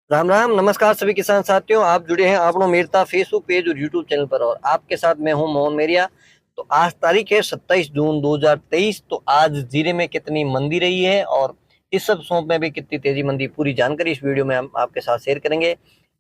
राम राम, नमस्कार सभी किसान साथियों। आप जुड़े हैं आपनो मेरता फेसबुक पेज और यूट्यूब चैनल पर और आपके साथ मैं हूं मोहन मेरिया। तो आज तारीख है 27 जून 2023। तो आज जीरे में कितनी मंदी रही है और इस सब सौंप में भी कितनी तेजी मंदी, पूरी जानकारी इस वीडियो में हम आपके साथ शेयर करेंगे।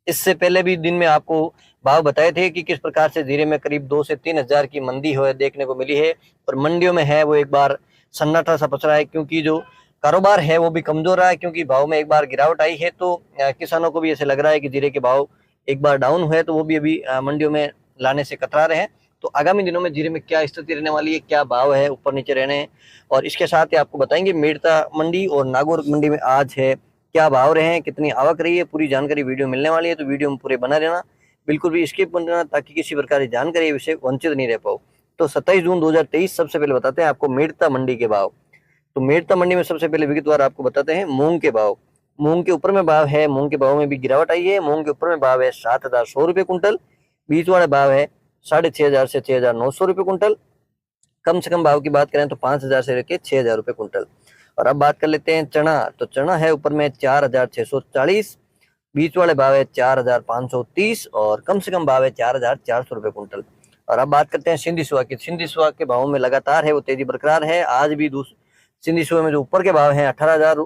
इससे पहले भी दिन में आपको भाव बताए थे कि किस प्रकार से जीरे में करीब 2 से 3 हजार की मंदी हो देखने को मिली है और मंडियों में है वो एक बार सन्नाटा सा पच रहा है, क्योंकि जो कारोबार है वो भी कमजोर रहा है, क्योंकि भाव में एक बार गिरावट आई है। तो किसानों को भी ऐसे लग रहा है कि जीरे के भाव एक बार डाउन हुए तो वो भी अभी मंडियों में लाने से कतरा रहे हैं। तो आगामी दिनों में जीरे में क्या स्थिति रहने वाली है, क्या भाव है, ऊपर नीचे रहने हैं, और इसके साथ ही आपको बताएंगे मेड़ता मंडी और नागौर मंडी में आज है क्या भाव रहे हैं, कितनी आवक रही है, पूरी जानकारी वीडियो मिलने वाली है। तो वीडियो में पूरे बना रहना, बिल्कुल भी स्किप मत करना, ताकि किसी प्रकार की जानकारी विषय वंचित नहीं रह पाओ। तो 27 जून 2023 सबसे पहले बताते हैं आपको मेड़ता मंडी के भाव। तो मेड़ता मंडी में सबसे पहले विगतवार आपको बताते हैं मूंग के भाव। मूंग के ऊपर में भाव है, मूंग के भाव में भी गिरावट आई है। मूंग के ऊपर में भाव है 7,100 रुपये कुंटल। बीच वाले भाव है 6,500 से 6,900 रुपये कुंटल। कम से कम भाव की बात करें तो 5,000 से लेकर 6,000 रुपये कुंटल। और अब बात कर लेते हैं चना। तो चना है ऊपर में 4,640, बीच वाले भाव है 4,530 और कम से कम भाव है 4,400 रुपये कुंटल। और अब बात करते हैं सिंधी सुहा की। सिंधी सुहा के भाव में लगातार है वो तेजी बरकरार है। आज भी सिंधी सुहा में जो ऊपर के भाव है 18,000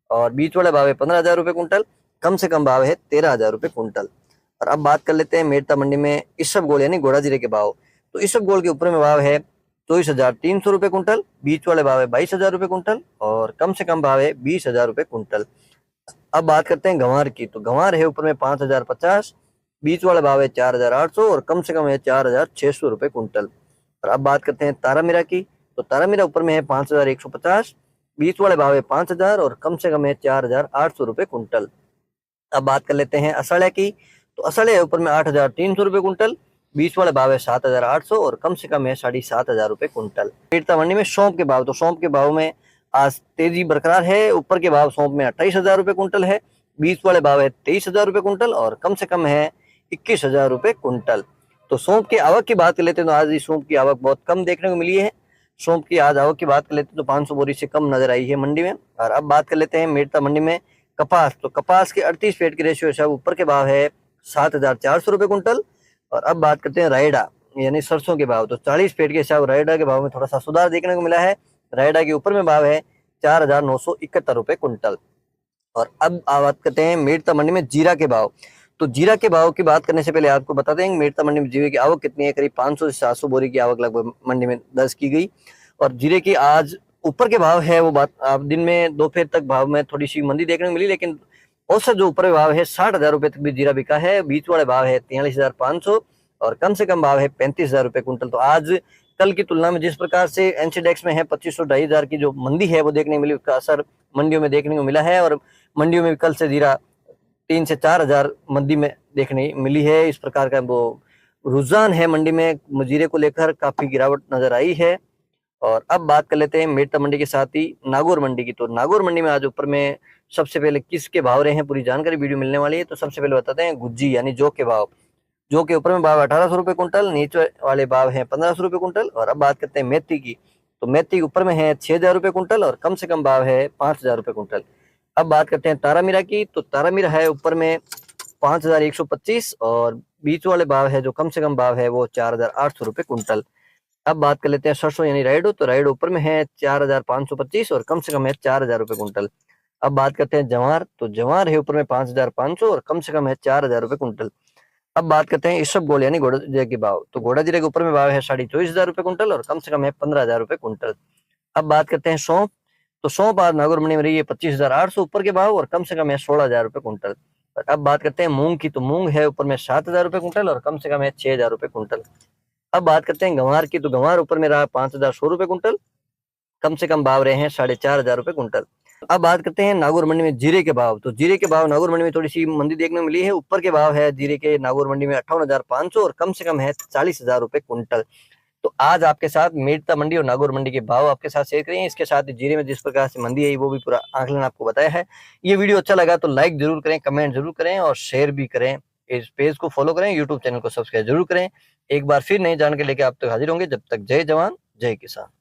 और बीच वाले भाव है 15,000 रुपये कुंटल। कम से कम भाव है 13,000 रुपये कुंटल। और अब बात कर लेते हैं मेड़ता मंडी में इसबगोल यानी घोड़ा जीरे के भाव। तो इसबगोल के ऊपर में भाव है 24,300 रुपये कुंटल, बीच वाले भाव है 22,000 रुपये कुंटल और कम से कम भाव है 20,000 रुपये कुंटल। अब बात करते हैं गंवार की। तो गंवार है ऊपर में 5,050, बीच वाला भाव है 4,800 और कम से कम है 4,600 रुपये कुंटल। और अब बात करते हैं तारामीरा की। तो तारामीरा ऊपर में है 5,150, बीच वाले भाव है 5,000 और कम से कम है 4,800 रुपये कुंटल। अब बात कर लेते हैं असड़िया की। तो असड़िया है ऊपर में 8,300 रुपये कुंटल, बीच वाले भाव है 7,800 और कम से कम है 7,500 रुपये कुंटल। मेड़ता मंडी में सौंफ के भाव। तो सौंफ के भाव में आज तेजी बरकरार है। ऊपर के भाव सौंफ में 28,000 रुपये कुंटल है, बीच वाले भाव है 23,000 रुपये कुंटल और कम से कम है 21,000 रुपये कुंटल। तो सौंफ की आवक की बात कर लेते हैं तो आज सौंफ की आवक बहुत कम देखने को मिली है। सौंफ की आज आवक की बात कर लेते हैं तो 500 बोरी से कम नजर आई है मंडी में। और अब बात कर लेते हैं मेड़ता मंडी में कपास। तो कपास के 38 फीट की रेशियो है, ऊपर के भाव है 7,400 रुपये कुंटल। और अब बात करते हैं रायडा यानी सरसों के भाव। तो 40 फीट के हिसाब रायडा के भाव में थोड़ा सा सुधार देखने को मिला है। रायडा के ऊपर में भाव है 4,971 रुपये कुंटल। और अब बात करते हैं मेड़ता मंडी में जीरा के भाव। तो जीरा के भाव की बात करने से पहले आपको बता दें मेड़ता मंडी में जीरे की आवक कितनी है। करीब 500 से 700 बोरी की आवक लगभग मंडी में दर्ज की गई। और जीरे की आज ऊपर के भाव है वो बात आप दिन में दोपहर तक भाव में थोड़ी सी मंदी देखने को मिली, लेकिन औसत जो ऊपर भाव है 60,000 रुपये तक भी जीरा बिका है। बीच वाले भाव है 43,500 और कम से कम भाव है 35,000 रुपये कुंटल। तो आज कल की तुलना में जिस प्रकार से एनसीडेक्स में है 2,500-2,500 की जो मंदी है वो देखने को मिली, उसका असर मंडियों में देखने को मिला है। और मंडियों में कल से जीरा 3 से 4,000 मंदी में देखने मिली है। इस प्रकार का वो रुझान है मंडी में, जीरे को लेकर काफी गिरावट नजर आई है। और अब बात कर लेते हैं मेड़ता मंडी के साथ ही नागौर मंडी की। तो नागौर मंडी में आज ऊपर में सबसे पहले किसके भाव रहे हैं, पूरी जानकारी वीडियो मिलने वाली है। तो सबसे पहले बताते हैं गुज्जी यानी जौ के भाव। जौ के ऊपर में भाव 1,800 रुपये कुंटल, नीचे वाले भाव है 1,500 रुपये कुंटल। और अब बात करते हैं मेथी की। तो मेथी के ऊपर में है 6,000 रुपये कुंटल और कम से कम भाव है 5,000 रुपये कुंटल। अब बात करते हैं तारामीरा की। तो तारामीरा है ऊपर में 5,125 और बीच वाले भाव है जो कम से कम भाव है वो 4,800 रुपये कुंटल। अब बात कर लेते हैं सरसों यानी राइडो। तो राइडो ऊपर में है 4,525 और कम से कम है 4,000 रुपये कुंटल। अब बात करते हैं जवार। तो जवार है ऊपर में 5,500 और कम से कम है 4,000 रुपये कुंटल। अब बात करते हैं इसबगोल यानी घोड़ा जीरे के भाव। तो घोड़ा जीरे के ऊपर में भाव है 24,500 रुपये कुंटल और कम से कम है 15,000 रुपये कुंटल। अब बात करते हैं सौंफ। तो सौंफ आज नागौर मंडी में रही है 25,800 ऊपर के भाव और कम से कम है 16,000 रुपये कुंटल। अब बात करते हैं मूंग की। तो मूंग है ऊपर में 7,000 रुपये कुंटल और कम से कम है 6,000 रुपये कुंटल। अब बात करते हैं गंवार की। तो गंवार ऊपर में रहा 5,100 रुपये कुंटल, कम से कम भाव रहे हैं 4,500 रुपये कुंटल। अब बात करते हैं नागौर मंडी में जीरे के भाव। तो जीरे के भाव नागौर मंडी में थोड़ी सी मंदी देखने को मिली है। ऊपर के भाव है जीरे के नागौर मंडी में 58,500 और कम से कम है 40,000 रुपये कुंटल। तो आज आपके साथ मेड़ता मंडी और नागौर मंडी के भाव आपके साथ शेयर करें। इसके साथ जीरे में जिस प्रकार से मंदी है वो भी पूरा आंकलन आपको बताया है। ये वीडियो अच्छा लगा तो लाइक जरूर करें, कमेंट जरूर करें और शेयर भी करें। इस पेज को फॉलो करें, यूट्यूब चैनल को सब्सक्राइब जरूर करें। एक बार फिर नई जानकारी लेके आप तक हाजिर होंगे। जब तक जय जवान जय किसान।